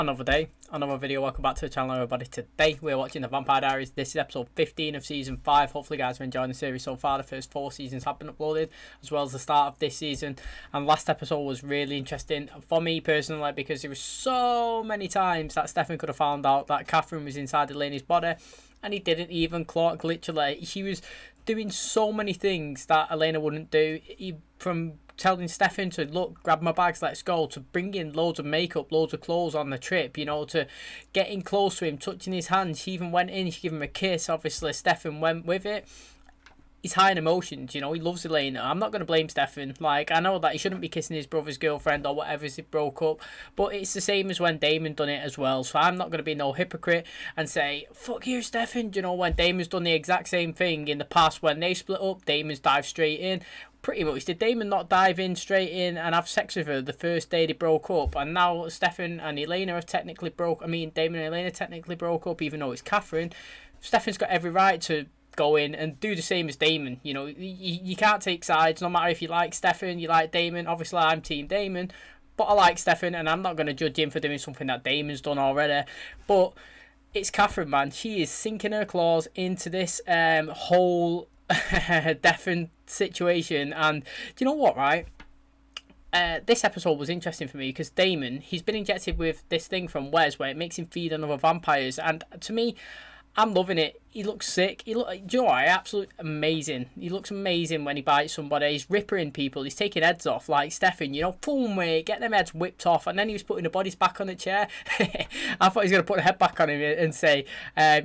Another day, another video. Welcome back to the channel, everybody. Today we're watching the Vampire Diaries. This is episode 15 of season 5. Hopefully you guys are enjoying the series so far. The first 4 seasons have been uploaded, as well as the start of this season. And last episode was really interesting for me personally, because there was so many times that Stefan could have found out that Katherine was inside Elena's body, and he didn't even clock. Literally, she was doing so many things that Elena wouldn't do. From telling Stefan to look, grab my bags, let's go, to bringing loads of makeup, loads of clothes on the trip, you know, to getting close to him, touching his hand. She even went in, she gave him a kiss. Obviously Stefan went with it. He's high in emotions, you know, he loves Elena. I'm not going to blame Stefan. Like, I know that he shouldn't be kissing his brother's girlfriend or whatever as they broke up, but it's the same as when Damon done it as well. So I'm not going to be no hypocrite and say, fuck you, Stefan. You know, when Damon's done the exact same thing in the past, when they split up, Damon's dived straight in. Pretty much, did Damon not dive in straight in and have sex with her the first day they broke up? And now Stefan and Elena have technically Damon and Elena technically broke up, even though it's Katherine. Stefan's got every right to go in and do the same as Damon. You know, you can't take sides, no matter if you like Stefan, you like Damon. Obviously, I'm Team Damon, but I like Stefan, and I'm not going to judge him for doing something that Damon's done already. But it's Katherine, man. She is sinking her claws into this whole Stefan situation. And do you know what, right? This episode was interesting for me because Damon, he's been injected with this thing from Wes where it makes him feed on other vampires, and to me, I'm loving it. He looks sick. Do you know what? Absolutely amazing. He looks amazing when he bites somebody. He's ripping people. He's taking heads off like Stefan, you know. Boom, mate. Get them heads whipped off. And then he was putting the bodies back on the chair. I thought he was going to put the head back on him and say,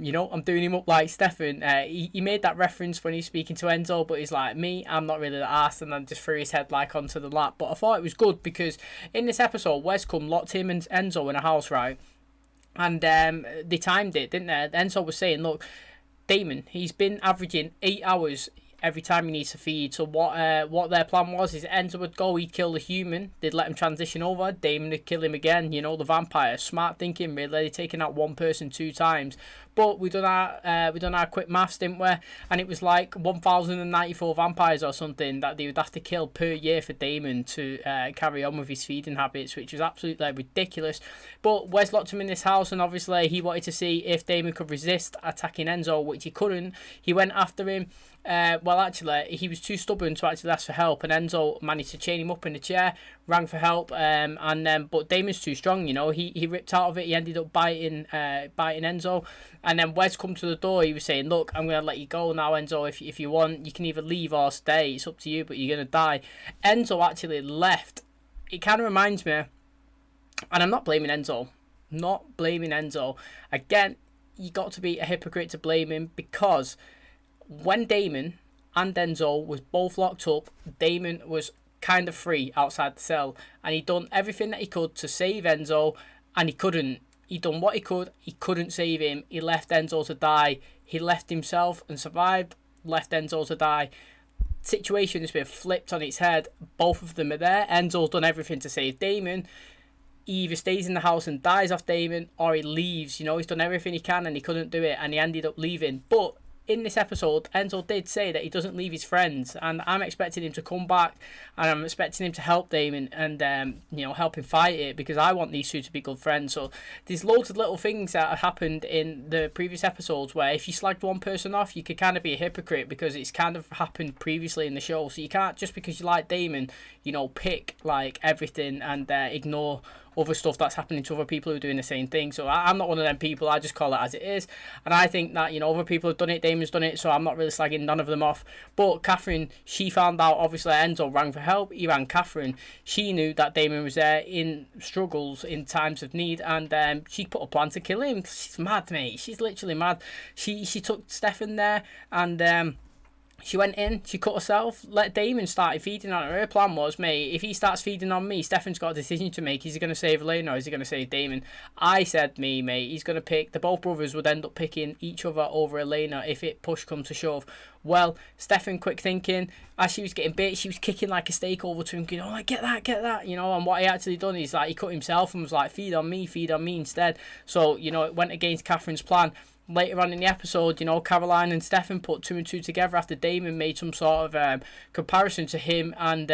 you know, I'm doing him up like Stefan. He made that reference when he's speaking to Enzo, but he's like, me, I'm not really the arse, and then just threw his head like onto the lap. But I thought it was good because in this episode, Wes come locked him and Enzo in a house, right? And they timed it, didn't they? Enzo was saying, look, Damon, he's been averaging 8 hours every time he needs to feed. So what their plan was is Enzo would go, he'd kill the human, they'd let him transition over, Damon would kill him again, you know, the vampire. Smart thinking, really, taking out one person 2 times. But we done our quick maths, didn't we? And it was like 1,094 vampires or something that they would have to kill per year for Damon to carry on with his feeding habits, which was absolutely ridiculous. But Wes locked him in this house, and obviously he wanted to see if Damon could resist attacking Enzo, which he couldn't. He went after him. Well, actually, he was too stubborn to actually ask for help, and Enzo managed to chain him up in the chair, rang for help, but Damon's too strong, you know. He ripped out of it. He ended up biting Enzo, and then Wes come to the door. He was saying, look, I'm going to let you go now, Enzo. If you want, you can either leave or stay. It's up to you, but you're going to die. Enzo actually left. It kind of reminds me, and I'm not blaming Enzo. Not blaming Enzo. Again, you got to be a hypocrite to blame him, because when Damon and Enzo was both locked up, Damon was kind of free outside the cell, and he done everything that he could to save Enzo, and he couldn't. He done what he couldn't save him. He left Enzo to die. He left himself and survived, left Enzo to die. Situation has been flipped on its head. Both of them are there. Enzo's done everything to save Damon. He either stays in the house and dies off Damon, or he leaves. You know, he's done everything he can and he couldn't do it, and he ended up leaving. But in this episode, Enzo did say that he doesn't leave his friends, and I'm expecting him to come back, and I'm expecting him to help Damon and you know, help him fight it, because I want these two to be good friends. So there's loads of little things that have happened in the previous episodes where if you slagged one person off, you could kind of be a hypocrite, because it's kind of happened previously in the show. So you can't, just because you like Damon, you know, pick like everything and ignore other stuff that's happening to other people who are doing the same thing. So I'm not one of them people. I just call it as it is, and I think that, you know, other people have done it, Damon's done it, so I'm not really slagging none of them off. But Katherine, she found out, obviously Enzo rang for help, he rang Katherine. She knew that Damon was there in struggles, in times of need, and she put a plan to kill him. She's mad, mate. She's literally mad. She took Stefan there, and she went in, she cut herself, let Damon start feeding on her. Her plan was, mate, if he starts feeding on me, Stefan's got a decision to make. Is he going to save Elena or is he going to save Damon? I said, mate, he's going to pick, the both brothers would end up picking each other over Elena if it push comes to shove. Well, Stefan, quick thinking, as she was getting bit, she was kicking like a steak over to him, going, oh, get that, you know. And what he actually done is, like, he cut himself and was like, feed on me instead. So, you know, it went against Katherine's plan. later on in the episode, you know, Caroline and Stefan put two and two together after Damon made some sort of comparison to him and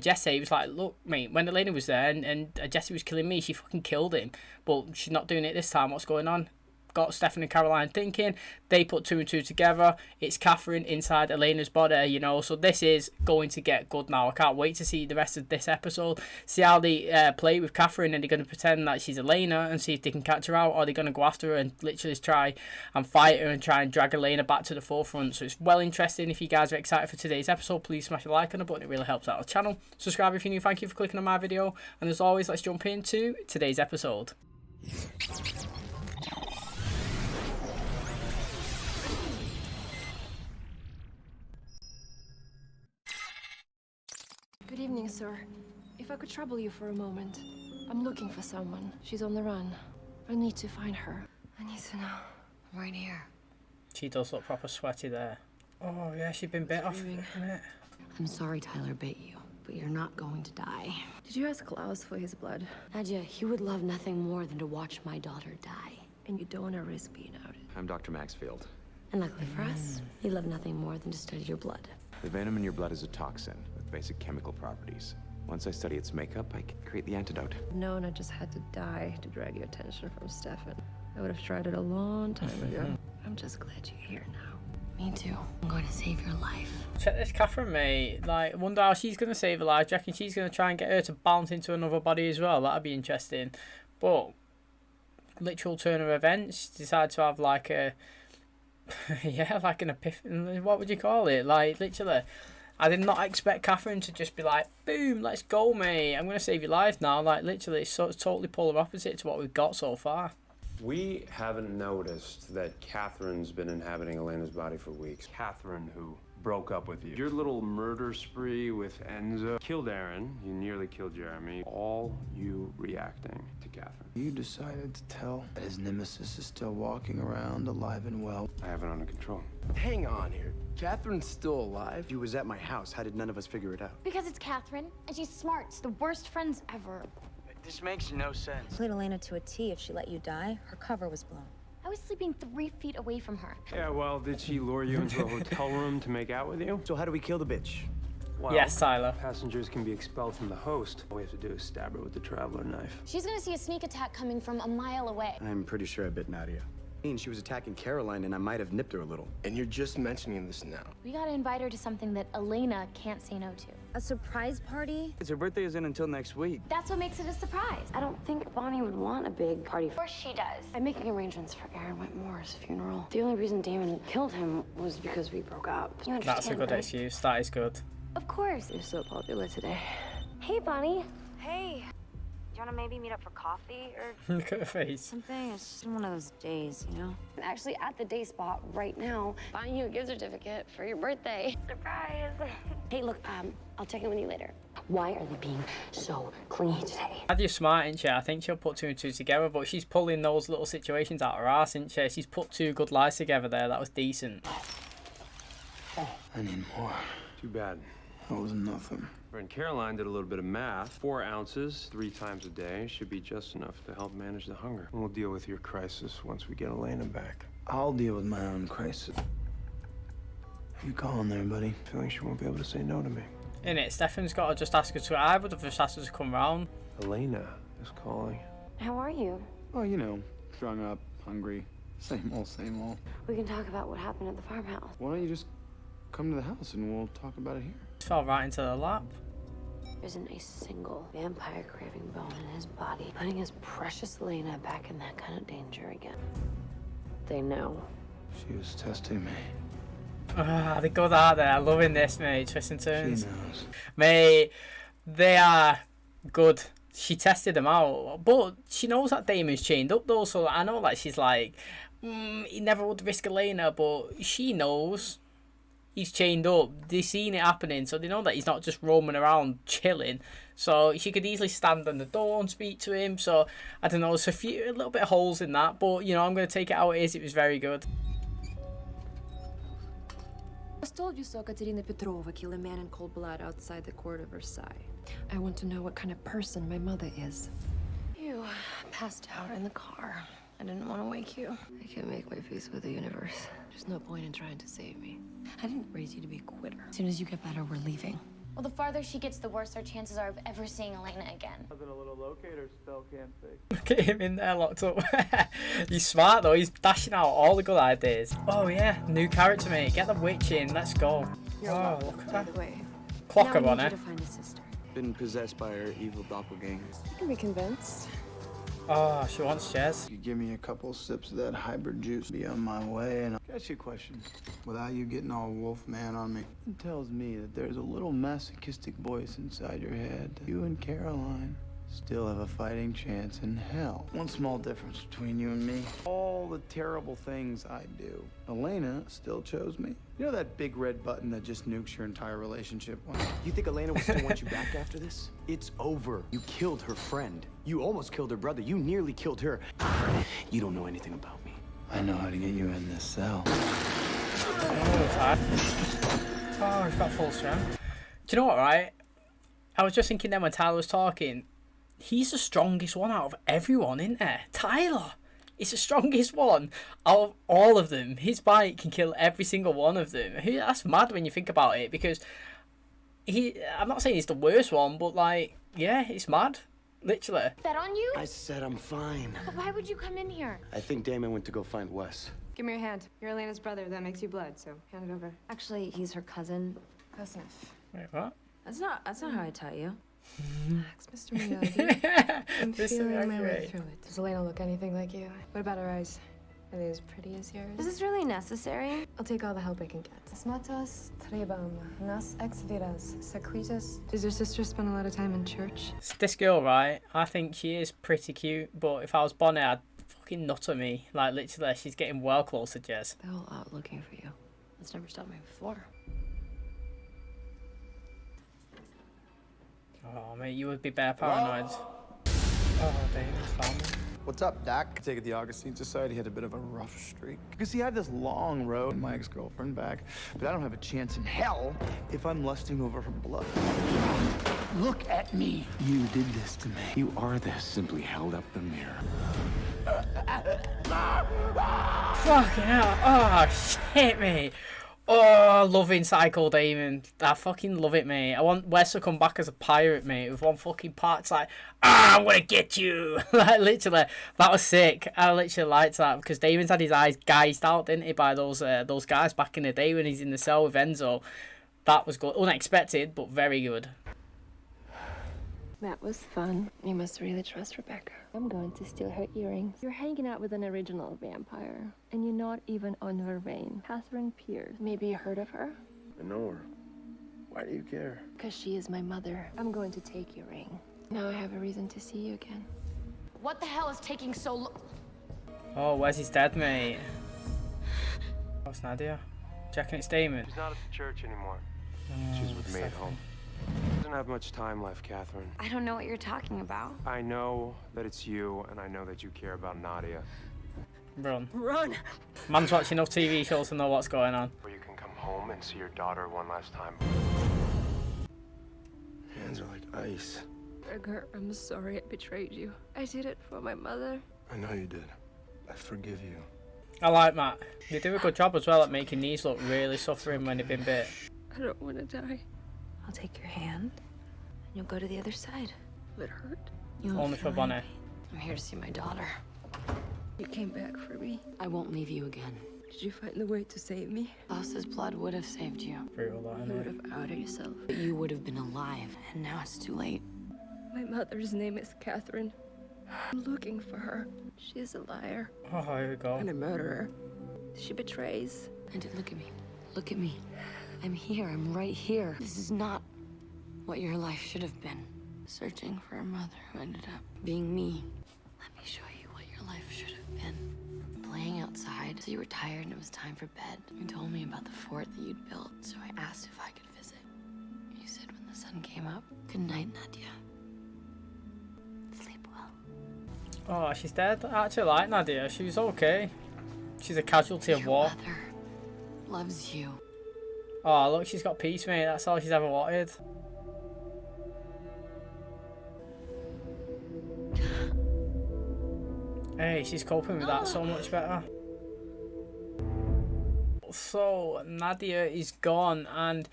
Jesse. He was like, look, mate, when Elena was there and Jesse was killing me, she fucking killed him. But she's not doing it this time. What's going on? Got Stefan and Caroline thinking. They put two and two together. It's Katherine inside Elena's body, you know. So this is going to get good now. I can't wait to see the rest of this episode. See how they play with Katherine, and they're going to pretend that she's Elena and see if they can catch her out, or they're going to go after her and literally try and fight her and try and drag Elena back to the forefront. So it's well interesting. If you guys are excited for today's episode, please smash a like on the button. It really helps out the channel. Subscribe if you're new. Thank you for clicking on my video. And as always, let's jump into today's episode. Good evening, sir. If I could trouble you for a moment. I'm looking for someone. She's on the run. I need to find her. I need to know. I'm right here. She does look proper sweaty there. Oh yeah, she's been bit off, isn't it? I'm sorry Tyler bit you, but you're not going to die. Did you ask Klaus for his blood? Nadia, he would love nothing more than to watch my daughter die. And you don't want to risk being outed. I'm Dr. Maxfield. And luckily for us, he'd love nothing more than to study your blood. The venom in your blood is a toxin with basic chemical properties. Once I study its makeup, I can create the antidote. I've known I just had to die to drag your attention from Stefan. I would have tried it a long time ago. I'm just glad you're here now. Me too. I'm going to save your life. Check this Katherine, mate. Like, I wonder how she's going to save her life. Do you reckon she's going to try and get her to bounce into another body as well? That'd be interesting. But, literal turn of events, decide to have like a... yeah, like an epiphany. What would you call it? Like, literally, I did not expect Katherine to just be like, boom, let's go, mate. I'm going to save your life now. Like, literally, it's totally polar opposite to what we've got so far. We haven't noticed that Katherine's been inhabiting Elena's body for weeks. Katherine, who broke up with you. Your little murder spree with Enzo killed Aaron. You nearly killed Jeremy. All you reacting to Katherine. You decided to tell that his nemesis is still walking around alive and well. I have it under control. Hang on here. Catherine's still alive? She was at my house. How did none of us figure it out? Because it's Katherine, and she's smart. The worst friends ever. This makes no sense. Played Elena to a T. If she let you die, her cover was blown. I was sleeping 3 feet away from her. Yeah, well, did she lure you into a hotel room to make out with you? So how do we kill the bitch? Well, yes, Tyler. Passengers can be expelled from the host. All we have to do is stab her with the traveler knife. She's gonna see a sneak attack coming from a mile away. I'm pretty sure I bit Nadia. She was attacking Caroline, and I might have nipped her a little. And you're just mentioning this now. We gotta invite her to something that Elena can't say no to. A surprise party? Her birthday isn't until next week. That's what makes it a surprise. I don't think Bonnie would want a big party. Of course she does. I'm making arrangements for Aaron Whitmore's funeral. The only reason Damon killed him was because we broke up. You understand, That's a good right? excuse. That is good. Of course. You're so popular today. Hey, Bonnie. Hey. Do you want to maybe meet up for coffee or Look at her face. something? It's just one of those days, you know? I'm actually at the day spot right now, buying you a gift certificate for your birthday. Surprise. Hey, look, I'll check in with you later. Why are they being so clingy today? Nadia's smart, isn't she? I think she'll put two and two together, but she's pulling those little situations out of her ass, isn't she? She's put two good lies together there. That was decent. I need more. Too bad. That was nothing. And Caroline did a little bit of math. 4 ounces, 3 times a day should be just enough to help manage the hunger. And we'll deal with your crisis once we get Elena back. I'll deal with my own crisis. Who you calling there, buddy? Feeling she won't be able to say no to me. Innit? Stefan's got to just ask her to. I would have just asked her to come round. Elena is calling. How are you? Oh, you know, strung up, hungry. Same old, same old. We can talk about what happened at the farmhouse. Why don't you just come to the house and we'll talk about it here? Fell right into the lap. There isn't a single vampire craving bone in his body, putting his precious Elena back in that kind of danger again. They know. She was testing me. Ah, they go out there. Loving this, mate. Twists and turns. She knows. Mate, they are good. She tested them out, but she knows that Damon's chained up though, so I know like she's like, he never would risk Elena, but she knows he's chained up. They've seen it happening, so they know that he's not just roaming around chilling. So she could easily stand on the door and speak to him. So I don't know, there's a little bit of holes in that, but you know, I'm going to take it how it is. It was very good. I was told you saw Katerina Petrova kill a man in cold blood outside the court of Versailles. I want to know what kind of person my mother is. You passed out in the car. I didn't want to wake you. I can't make my peace with the universe. There's no point in trying to save me. I didn't raise you to be a quitter. As soon as you get better, we're leaving. Well, the farther she gets, the worse our chances are of ever seeing Elena again. A little locator spell can't fix. Look at him in there locked up. He's smart though, he's dashing out all the good ideas. Oh yeah, new character mate, get the witch in, let's go. Oh, look at that. Clocker on it. Been possessed by her evil doppelganger. You can be convinced. Oh, she wants Jez. You give me a couple sips of that hybrid juice, be on my way, and I'll ask you a question. Without you getting all wolfman on me, it tells me that there's a little masochistic voice inside your head. You and Caroline still have a fighting chance in hell. One small difference between you and me. All the terrible things I do, Elena still chose me. You know that big red button that just nukes your entire relationship? You think Elena will still want you back after this? It's over. You killed her friend. You almost killed her brother. You nearly killed her. You don't know anything about me. I know how to get you in this cell. Oh, he's got full strength. Do you know what, right? I was just thinking then when Tyler was talking, he's the strongest one out of everyone, isn't there? Tyler! He's the strongest one out of all of them. His bite can kill every single one of them. That's mad when you think about it, because I'm not saying he's the worst one, but like, yeah, it's mad. Literally. Bet on you? I said I'm fine. But why would you come in here? I think Damon went to go find Wes. Give me your hand. You're Elena's brother. That makes you blood, so hand it over. Actually, he's her cousin. Close enough. Wait, what? That's not how I taught you. Relax, Mr. Miyagi. I'm Mr. feeling my way Miyagi. through it. Does Elena look anything like you? What about her eyes? Are they as pretty as yours? Is this really necessary? I'll take all the help I can get. Smatas trebam, nas ex viras, sequitas. Does your sister spend a lot of time in church? This girl, right? I think she is pretty cute, but if I was Bonnie, I'd fucking nut her me. Like, literally, she's getting well close to Jez. They're all out looking for you. That's never stopped me before. Oh, mate, you would be bare paranoid. Oh, Damon found me. What's up, Doc? I take it the Augustine Society had a bit of a rough streak. Because he had this long road, my ex-girlfriend back, but I don't have a chance in hell if I'm lusting over her blood. Look at me. You did this to me. You are this. Simply held up the mirror. Fucking hell. Oh, shit, mate. Oh, loving Psycho Damon. I fucking love it, mate. I want Wes to come back as a pirate, mate, with one fucking part. It's like, I'm gonna get you. Like, literally, that was sick. I literally liked that because Damon's had his eyes gouged out, didn't he, by those guys back in the day when he's in the cell with Enzo. That was good. Unexpected, but very good. That was fun. You must really trust Rebecca. I'm going to steal her earrings. You're hanging out with an original vampire, and you're not even on her vein. Catherine Pierce. Maybe you heard of her? I know her. Why do you care? Because she is my mother. I'm going to take your ring. Now I have a reason to see you again. What the hell is taking so long? Oh, where's his dad, mate? What's Nadia? Checking it's Damon. She's not at the church anymore. She's with me at home. Doesn't have much time left, Catherine. I don't know what you're talking about. I know that it's you, and I know that you care about Nadia. Run. Run! Man's watching enough TV shows to know what's going on. Where you can come home and see your daughter one last time. Hands are like ice. Edgar, I'm sorry I betrayed you. I did it for my mother. I know you did. I forgive you. I like Matt. They do a good job as well at making these look really suffering when they've been bit. I don't want to die. I'll take your hand, and you'll go to the other side. Will it hurt? You'll Only for feel Bonnie. happy. I'm here to see my daughter. You came back for me. I won't leave you again. Did you find the way to save me? Klaus's blood would have saved you. Brutal, that, You would innit? have outed yourself. But you would have been alive, and now it's too late. My mother's name is Catherine. I'm looking for her. She's a liar Oh, here we go. and a murderer. She betrays. And look at me. Look at me. I'm here. I'm right here. This is not what your life should have been. Searching for a mother who ended up being me. Let me show you what your life should have been. Playing outside. So you were tired and it was time for bed. You told me about the fort that you'd built, so I asked if I could visit. You said when the sun came up, good night, Nadia. Sleep well. Oh, she's dead. I actually like Nadia. She's okay. She's a casualty of Your war. mother loves you. Oh, look, she's got peace, mate. That's all she's ever wanted. Hey, she's coping with that so much better. So Nadia is gone, and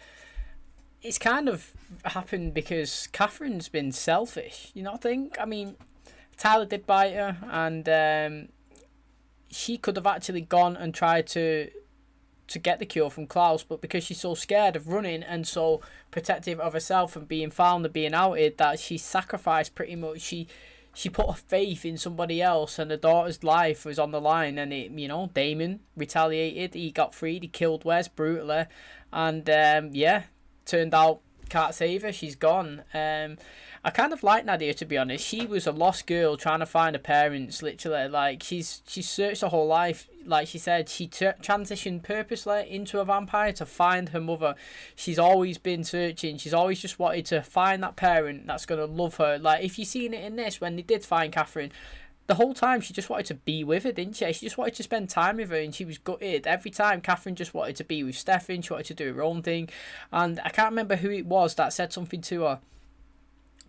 it's kind of happened because Katherine's been selfish, you know, I think. I mean, Tyler did bite her, and she could have actually gone and tried to get the cure from Klaus, but because she's so scared of running and so protective of herself and being found and being outed, that she sacrificed pretty much. She put her faith in somebody else, and her daughter's life was on the line. And it, you know, Damon retaliated. He got freed. He killed Wes brutally, and yeah, turned out can't save her. She's gone. I kind of like Nadia, to be honest. She was a lost girl trying to find her parents. Literally, like she's searched her whole life. Like she said, she transitioned purposely into a vampire to find her mother. She's always been searching. She's always just wanted to find that parent that's gonna love her. Like if you've seen it in this, when they did find Katherine, the whole time she just wanted to be with her, didn't she? She just wanted to spend time with her, and she was gutted. Every time Katherine just wanted to be with Stefan, she wanted to do her own thing. And I can't remember who it was that said something to her,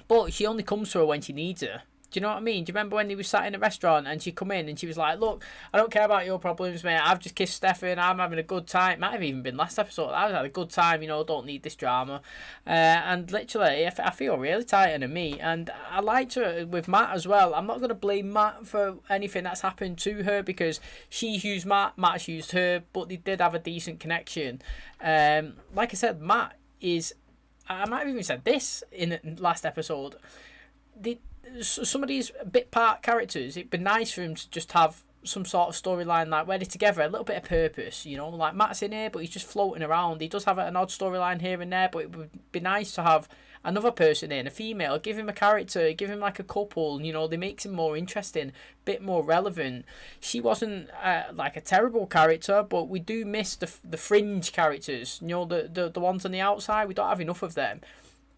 but she only comes to her when she needs her. Do you know what I mean? Do you remember when they were sat in a restaurant and she come in and she was like, look, I don't care about your problems, mate. I've just kissed Stefan. I'm having a good time. It might have even been last episode. I've had a good time, you know, don't need this drama. And literally, I feel really tight on me. And I liked her with Matt as well. I'm not going to blame Matt for anything that's happened to her, because she's used Matt, Matt's used her, but they did have a decent connection. Like I said, Matt is... I might have even said this in the last episode. Some of these bit part characters, it'd be nice for him to just have some sort of storyline, like where they're together, a little bit of purpose, you know. Like Matt's in here, but he's just floating around. He does have an odd storyline here and there, but it would be nice to have another person in, a female, give him a character, give him like a couple, you know. They makes him more interesting, bit more relevant. She wasn't like a terrible character, but we do miss the fringe characters, you know, the ones on the outside. We don't have enough of them.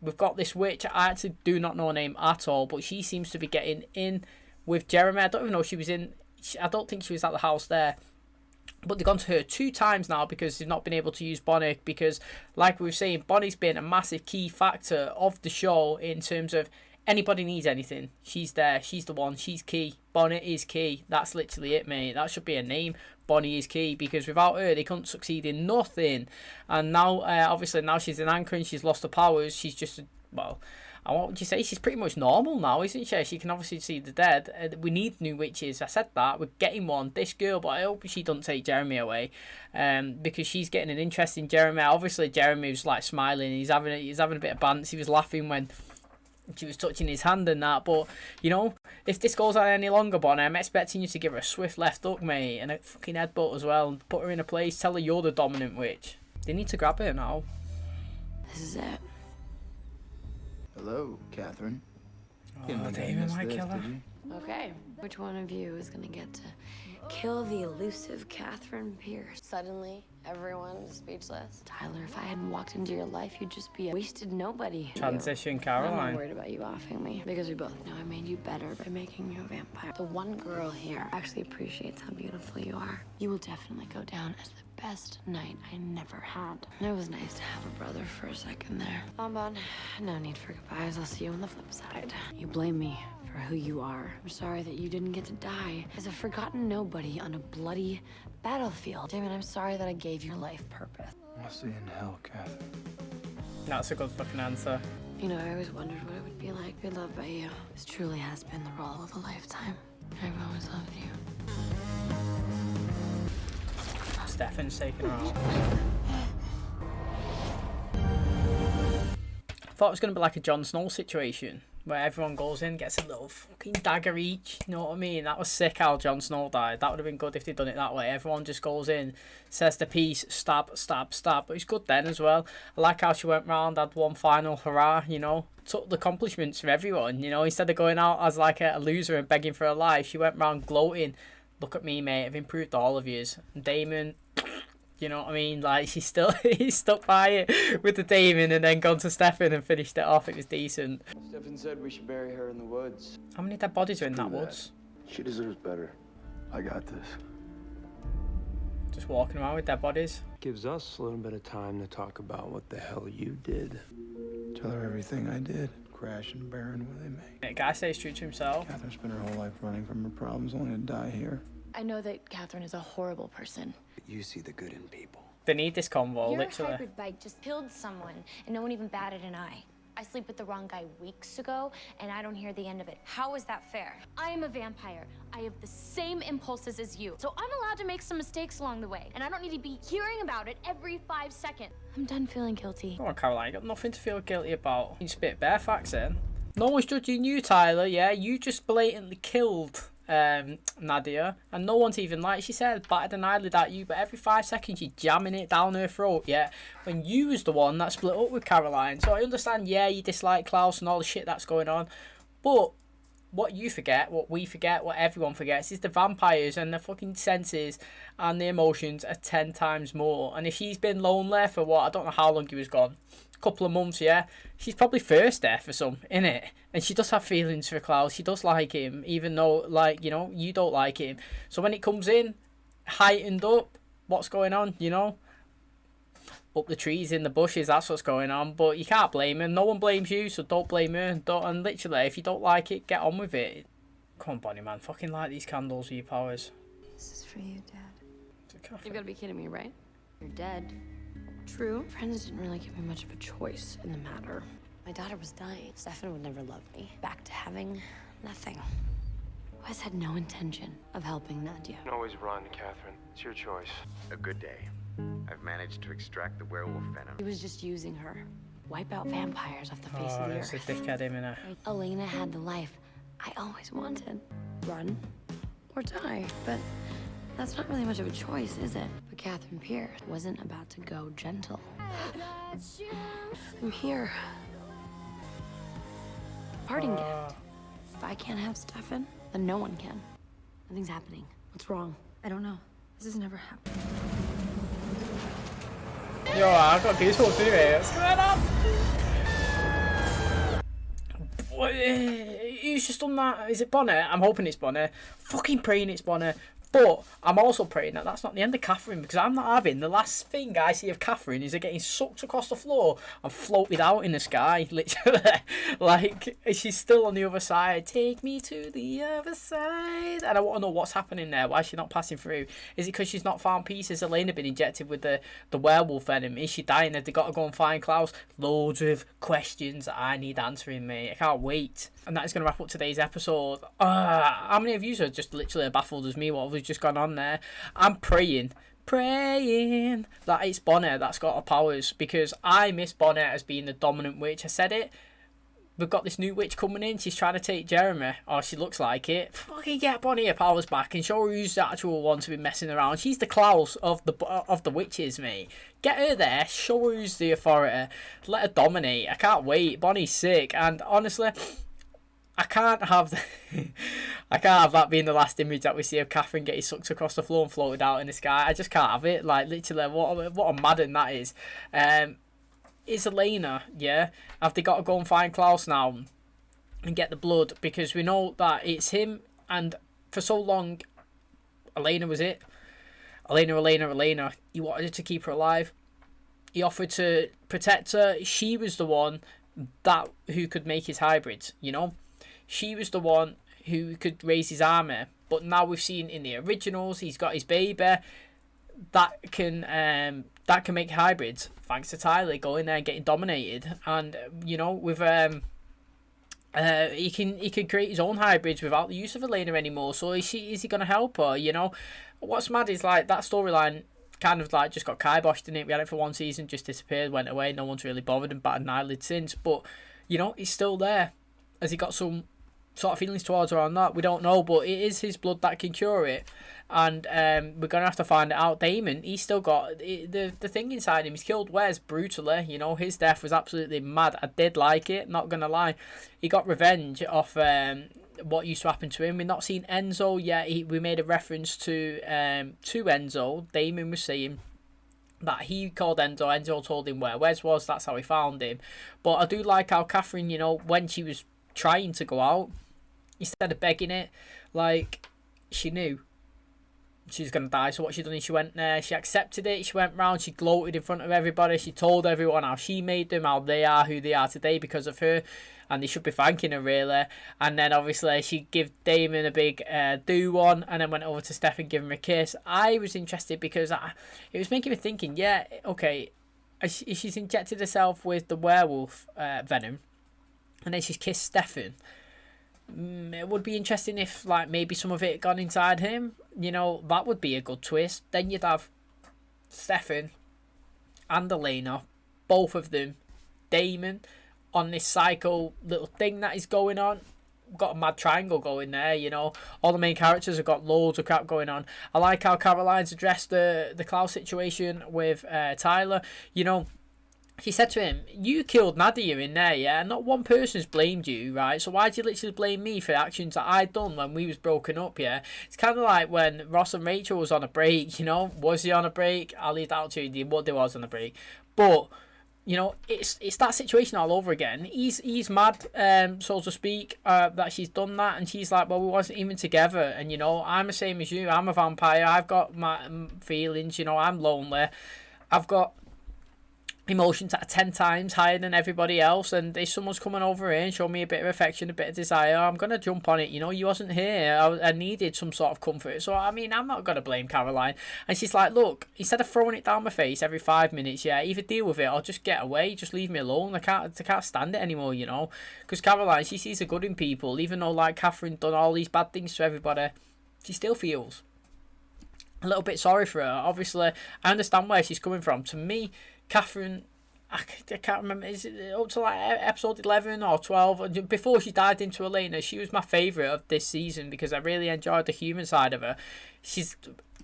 We've got this witch. I actually do not know her name at all, but she seems to be getting in with Jeremy. I don't even know if she was in... I don't think she was at the house there. But they've gone to her 2 times now because they've not been able to use Bonnie. Because, like we were saying, Bonnie's been a massive key factor of the show in terms of anybody needs anything, she's there. She's the one. She's key. Bonnie is key. That's literally it, mate. That should be a name. Bonnie is key, because without her they couldn't succeed in nothing. And now obviously now she's in Anchor and she's lost her powers. She's just, well, what would you say, she's pretty much normal now, isn't she? She can obviously see the dead. We need new witches. I said that we're getting one, this girl, but I hope she doesn't take Jeremy away, because she's getting an interest in Jeremy. Obviously Jeremy was like smiling, he's having a bit of bants. He was laughing when she was touching his hand and that. But you know, if this goes on any longer, Bonnie, I'm expecting you to give her a swift left hook, mate, and a fucking headbutt as well, and put her in a place. Tell her you're the dominant witch. They need to grab her now. This is it. Hello, Katherine. Oh, Damon might kill her. Okay, which one of you is gonna get to kill the elusive Katherine Pierce? Suddenly, everyone's speechless. Tyler, if I hadn't walked into your life, you'd just be a wasted nobody. Transition I'm Caroline. not worried about you offing me, because we both know I made you better by making you a vampire. The one girl here actually appreciates how beautiful you are. You will definitely go down as the best night I never had. It was nice to have a brother for a second there. Bonbon, no need for goodbyes. I'll see you on the flip side. You blame me for who you are. I'm sorry that you didn't get to die as a forgotten nobody on a bloody battlefield. Damon, I'm sorry that I gave your life purpose. I'll see you in hell, Katherine. That's a good fucking answer. You know, I always wondered what it would be like to be loved by you. This truly has been the role of a lifetime. I've always loved you. Stefan's taking her out. I thought it was going to be like a Jon Snow situation, where everyone goes in, gets a little fucking dagger each, you know what I mean? That was sick how Jon Snow died. That would have been good if they'd done it that way. Everyone just goes in, says the piece, stab, stab, stab. But it's good then as well. I like how she went round, had one final hurrah, you know? Took the accomplishments from everyone, you know? Instead of going out as like a loser and begging for her life, she went round gloating. Look at me, mate, I've improved all of yous. And Damon... You know what I mean? Like, he's stuck by it with the Damon and then gone to Stefan and finished it off. It was decent. Stefan said we should bury her in the woods. How many dead bodies are in that woods? She deserves better. I got this. Just walking around with dead bodies. Gives us a little bit of time to talk about what the hell you did. Tell her everything I did. Crash and burn where they may. innit? Guy stays true to himself. Catherine spent her whole life running from her problems, only to die here. I know that Katherine is a horrible person. But you see the good in people. They need this convo, Your literally. hybrid bike just killed someone, and no one even batted an eye. I sleep with the wrong guy weeks ago, and I don't hear the end of it. How is that fair? I am a vampire. I have the same impulses as you, so I'm allowed to make some mistakes along the way, and I don't need to be hearing about it every 5 seconds. I'm done feeling guilty. Come on, Caroline, you got nothing to feel guilty about. You spit bare facts then. No one's judging you, Tyler, yeah? You just blatantly killed Nadia, and no one's even, like she said, batted an eyelid at you, but every 5 seconds you're jamming it down her throat, yeah? When you was the one that split up with Caroline. So I understand, yeah, you dislike Klaus and all the shit that's going on, but what you forget, what we forget, what everyone forgets is the vampires and the fucking senses and the emotions are 10 times more. And if she's been lonely for what, I don't know how long he was gone, couple of months, yeah, she's probably thirsty for some, innit? And she does have feelings for Klaus. She does like him, even though, like, you know, you don't like him. So when it comes in heightened up, what's going on, you know, up the trees, in the bushes, that's what's going on. But you can't blame her. No one blames you, so don't blame her. And literally, if you don't like it, get on with it. Come on, Bonnie, man, fucking light these candles with your powers. This is for you, Dad. You've got to be kidding me, right? You're dead. True. Friends didn't really give me much of a choice in the matter. My daughter was dying. Stefan would never love me. Back to having nothing. Wes had no intention of helping Nadia. You can always run, Catherine. It's your choice. A good day. I've managed to extract the werewolf venom. He was just using her. Wipe out vampires off the face of the It's a earth. dickhead, him, innit? Elena had the life I always wanted. Run or die. But that's not really much of a choice, is it? But Catherine Pierce wasn't about to go gentle. I'm here. Parting gift. If I can't have Stefan, then no one can. Nothing's happening. What's wrong? I don't know. This has never happened. Yo, I've got goosebumps anyway. What's going on? Who's just done that? Is it Bonnet? I'm hoping it's Bonnet. Fucking praying it's Bonnet. But I'm also praying that that's not the end of Katherine, because I'm not having the last thing I see of Katherine is her getting sucked across the floor and floated out in the sky, literally. Like, she's still on the other side. Take me to the other side. And I want to know what's happening there. Why is she not passing through? Is it because she's not found peace? Has Elena been injected with the werewolf venom? Is she dying? Have they got to go and find Klaus? Loads of questions that I need answering, mate. I can't wait. And that is going to wrap up today's episode. How many of you are just literally baffled as me? What have we just gone on there? I'm praying that it's Bonnet that's got her powers, because I miss Bonnet as being the dominant witch. I said it. We've got this new witch coming in. She's trying to take Jeremy, or she looks like it. Fucking get Bonnie her powers back and show her who's the actual one to be messing around. She's the Klaus of the witches, mate. Get her there. Show her who's the authority. Let her dominate. I can't wait. Bonnie's sick, and honestly, I can't have that being the last image that we see of Katherine getting sucked across the floor and floated out in the sky. I just can't have it. Like, literally, what a madden that is. Is Elena, yeah? Have they got to go and find Klaus now and get the blood? Because we know that it's him, and for so long, Elena was it. Elena. He wanted to keep her alive. He offered to protect her. She was the one who could make his hybrids, you know? She was the one who could raise his army. But now we've seen in the originals, he's got his baby that can make hybrids, thanks to Tyler going there and getting dominated. And you know, with he can create his own hybrids without the use of Elena anymore. So is he gonna help her? You know, what's mad is like that storyline kind of like just got kiboshed in it. We had it for one season, just disappeared, went away. No one's really bothered and batted an eyelid since. But you know, he's still there. Has he got some sort of feelings towards her or not? We don't know, but it is his blood that can cure it, and we're gonna have to find it out. Damon, he's still got the thing inside him. He's killed Wes brutally. You know, his death was absolutely mad. I did like it, not gonna lie. He got revenge off what used to happen to him. We've not seen Enzo yet. We made a reference to Enzo. Damon was saying that he called Enzo. Enzo told him where Wes was. That's how he found him. But I do like how Katherine, you know, when she was trying to go out, instead of begging it, like, she knew she's going to die. So what she done is she went there, she accepted it, she went round, she gloated in front of everybody, she told everyone how she made them, how they are who they are today because of her, and they should be thanking her really. And then obviously she gave Damon a big do one, and then went over to Steph and gave him a kiss. I was interested because it was making me thinking, yeah, okay, she's injected herself with the werewolf venom, and then she's kissed Stefan. It would be interesting if like maybe some of it gone inside him. You know, that would be a good twist. Then you'd have Stefan and Elena, both of them, Damon, on this psycho little thing that is going on. Got a mad triangle going there, you know. All the main characters have got loads of crap going on. I like how Caroline's addressed the Klaus situation with Tyler. You know, she said to him, you killed Nadia in there, yeah? Not one person's blamed you, right? So why'd you literally blame me for actions that I'd done when we was broken up, yeah? It's kind of like when Ross and Rachel was on a break, you know? Was he on a break? I'll leave that out to you what they was on a break. But, you know, it's that situation all over again. He's mad, so to speak, that she's done that. And she's like, well, we wasn't even together. And, you know, I'm the same as you. I'm a vampire. I've got my feelings, you know. I'm lonely. I've got emotions that are 10 times higher than everybody else, and if someone's coming over here and showing me a bit of affection, a bit of desire, I'm gonna jump on it. You know, you wasn't here. I needed some sort of comfort. So I mean, I'm not gonna blame Caroline. And she's like, look, instead of throwing it down my face every 5 minutes, yeah, either deal with it or just get away, just leave me alone. I can't stand it anymore, you know. Because Caroline, she sees the good in people, even though like Catherine done all these bad things to everybody, she still feels a little bit sorry for her. Obviously, I understand where she's coming from. To me, Catherine, I can't remember, is it up to like episode 11 or 12? Before she dived into Elena, she was my favourite of this season because I really enjoyed the human side of her.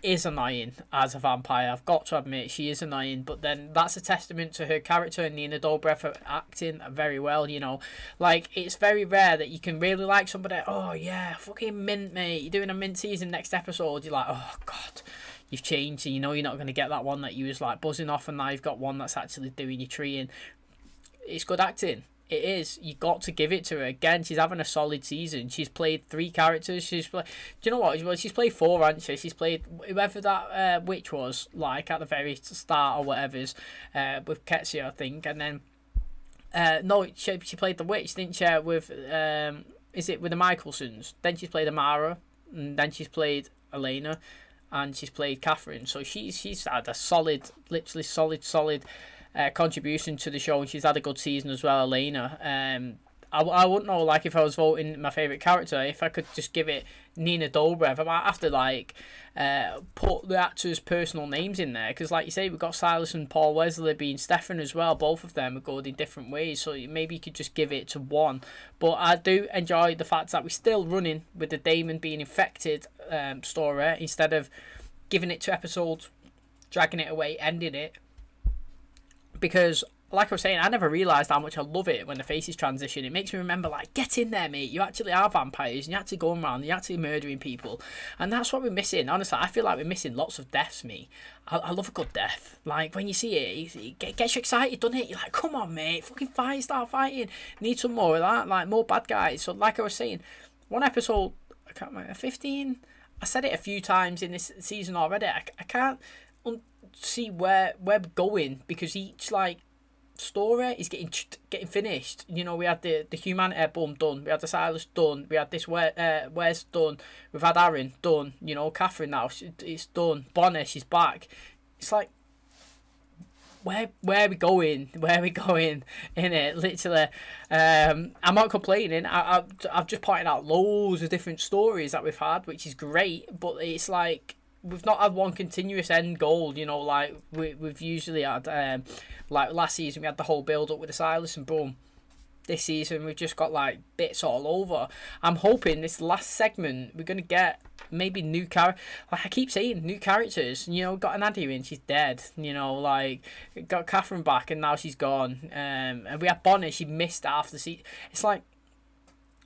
Is annoying as a vampire, I've got to admit, she is annoying, but then that's a testament to her character and Nina Dobrev for acting very well, you know. Like, it's very rare that you can really like somebody, oh yeah, fucking mint, mate, you're doing a mint season, next episode, you're like, oh god, you've changed, and you know you're not going to get that one that you was like buzzing off, and now you've got one that's actually doing your treating. It's good acting. It is. You got to give it to her. Again, she's having a solid season. She's played 3 characters. Do you know what? Well, she's played 4, hasn't she? She's played whoever that witch was, like at the very start or whatever's, with Ketsia, I think, and then no, she played the witch, didn't she? With is it with the Michaelsons? Then she's played Amara, and then she's played Elena, and she's played Catherine. So she's had a solid, literally solid contribution to the show, and she's had a good season as well, Elena. I wouldn't know, like, if I was voting my favourite character, if I could just give it Nina Dobrev, I might have to, like, put the actors' personal names in there, because, like you say, we've got Silas and Paul Wesley being Stefan as well. Both of them are good in different ways, so maybe you could just give it to one. But I do enjoy the fact that we're still running with the Damon being infected story, instead of giving it 2 episodes, dragging it away, ending it. Because, like I was saying, I never realised how much I love it when the faces transition. It makes me remember, like, get in there, mate. You actually are vampires, and you're actually going around, you're actually murdering people. And that's what we're missing. Honestly, I feel like we're missing lots of deaths, me. I love a good death. Like, when you see it gets you excited, doesn't it? You're like, come on, mate, fucking fight, start fighting. Need some more of that, like, more bad guys. So, like I was saying, one episode, I can't remember, 15? I said it a few times in this season already. I can't see where we're going, because each, like, story is getting finished. You know, we had the humanity boom done, we had the Silas done, we had this Wes done, we've had Aaron done, you know, Catherine now, it's done, Bonnie, she's back. It's like, where are we going in it, literally. I'm not complaining. I've just pointed out loads of different stories that we've had, which is great, but it's like we've not had one continuous end goal, you know, like we've usually had. Like last season we had the whole build up with the Silas, and boom, this season we've just got like bits all over. I'm hoping this last segment we're gonna get maybe new like I keep saying, new characters. You know, got Nadia in, she's dead. You know, like got Catherine back and now she's gone. And we had Bonnie, she missed half the season. It's like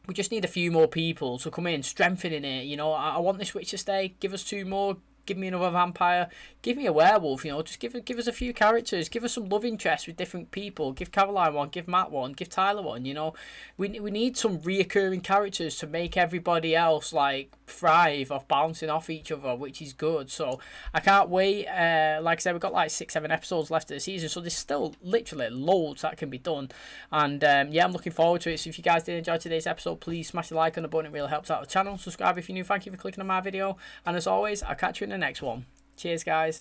we just need a few more people to come in, strengthening it. You know, I want this witch to stay. Give us 2 more give me another vampire, give me a werewolf, you know, just give us a few characters, give us some love interests with different people, give Caroline one, give Matt one, give Tyler one, you know. We need some reoccurring characters to make everybody else like thrive off bouncing off each other, which is good. So I can't wait. Like I said, we've got like 6-7 episodes left of the season, so there's still literally loads that can be done. And yeah, I'm looking forward to it. So if you guys did enjoy today's episode, please smash the like on the button, it really helps out the channel. Subscribe if you're new. Thank you for clicking on my video, and as always, I'll catch you in the next one. Cheers, guys.